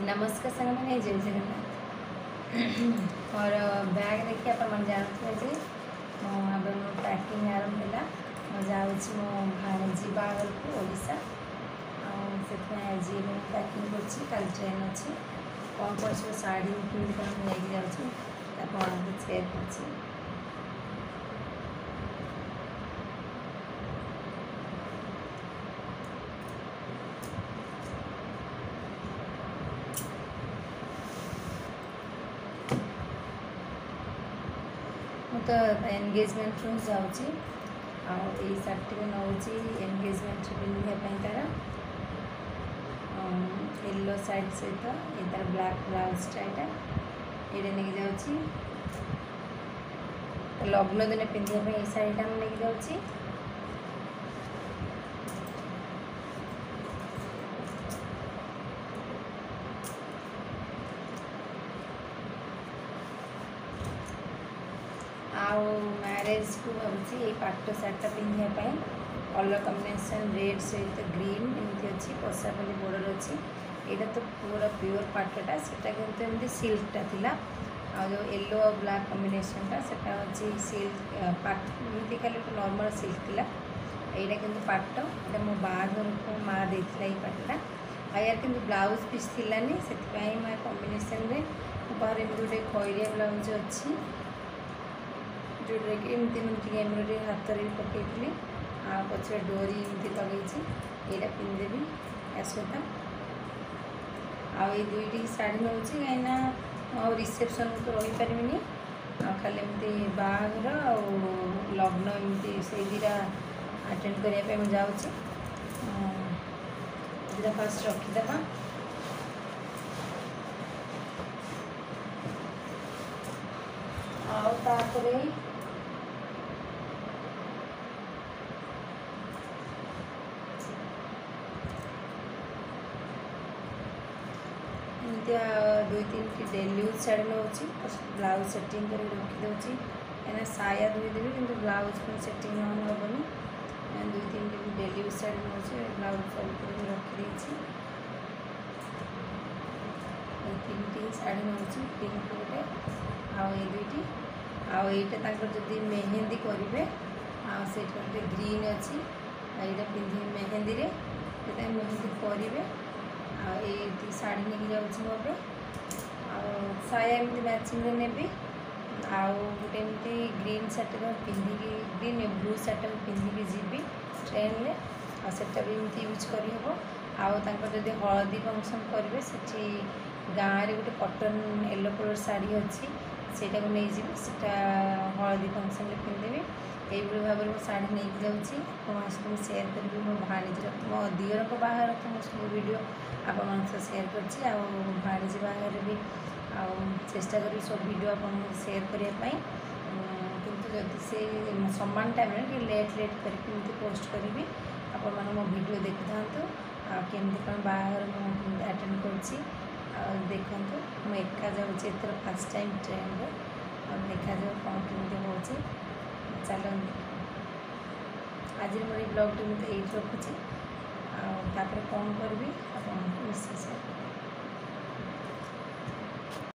नमस्कार संग मैंने जय जगन्नाथ और बैग देखिए अपन जानते जी अब पैकिंग आरंभ है जाऊँ मो भाणीजी बाहर को ओडिशा से आज पैकिंग कर ट्रेन अच्छी कौन कौन सब शाढ़ी पिंधि कौन लेके जाऊँ शेयर कर तो एंगेजमेंट रू जाऊँगी आई शार्ट नौ एंगेजमेंट पिंधापी तार येलो साइड सहित ये तार ब्लैक ब्लाउजटा यहाँ ये नहीं जाऊँगी लग्न दिन पिंधापी ये शाढ़ीटा मुझे नहीं जाऊँगी मैरेज को भावी ये पाट शार्टा पिंधापी कलर कम्बिनेसन रेड सहित ग्रीन एमती अच्छी पशापाली बॉर्डर अच्छी यहाँ तो पूरा प्योर पाटटा से एमती सिल्कटा थिला आ जो येलो और ब्लैक कम्बिनेसनटा से अच्छी सिल्क पाट एमती खाली नॉर्मल सिल्क थिला यहाँ कि पाट ये मो बाहर को माँ देता ये पाटटा यार कि ब्लाउज पीस थिलानी से कम्बिनेसन बाहर एमती गोटे खैरिया ब्लाउज अच्छी जोटा कि एमती मुझे एम्ब्रॉयडरी हाथ में पकई आ पचे डोरी एमती लगे यहाँ पिंधेबी या सहित आई दुईटी शाढ़ी नौ कहीं रिसेप्शन तो रही पारे खाली एमती बाहर लग्न एमती से दीटा अटेंड करने मुझे जाऊँगी दीटा फास्ट रखीदे आउे दुई तीन टी डेली यूज शाढ़ी नौ ब्लाउज सेटिंग कर रखीदे कहीं साया धोईदेवी कि ब्लाउज पर सेटिंग हेनी दुई तीन टी डेली यूज शाढ़ी नौ ब्लाउज फोल्ड कर रखीदे तीन टी शाढ़ी नौ पिंक गोटे आई दुईटी आईटा जदि मेहंदी करेंगे से ग्रीन अच्छी यहाँ पिंधि मेहंदी रे मेहंदी करेंगे ये शाढ़ी नहीं जाऊँ मोटे साया एमती मैचिंग ने गोटे एमती ग्रीन शार्ट पिंधिकी ग्रीन ब्लू शार्ट पिंधिकी जीवी ट्रेन में आटा भी एमती यूज करहब आदि हलदी फंक्शन करेंगे से गाँव में गोटे कटन येलो कलर शाढ़ी अच्छी सेटा को नहीं जीटा हलदी फंक्शन में पिंधेबी यही भाव में शाढ़ी नहीं जाऊँगी सब सेयार करी मो भाणीजी मो दियर को बाहर तो मुझे सब वीडियो आप सेयार कर भाणीजी बाहर भी चेष्टा करी सब वीडियो आप सेयार करने किंतु जदि से समान टाइम कि लेट करके पोस्ट करी आपण मैंने मो वीडियो देखी था केमती कौन बाहर मुझे अटेंड कर देखु मुझे एका जाऊँगी एथर फर्स्ट टाइम ट्रेन में देखा जाए कौन केमती हो चलो आज मोर ब्लॉग टी मुझे ये रखुच्छी कौन करी आप निश्चय।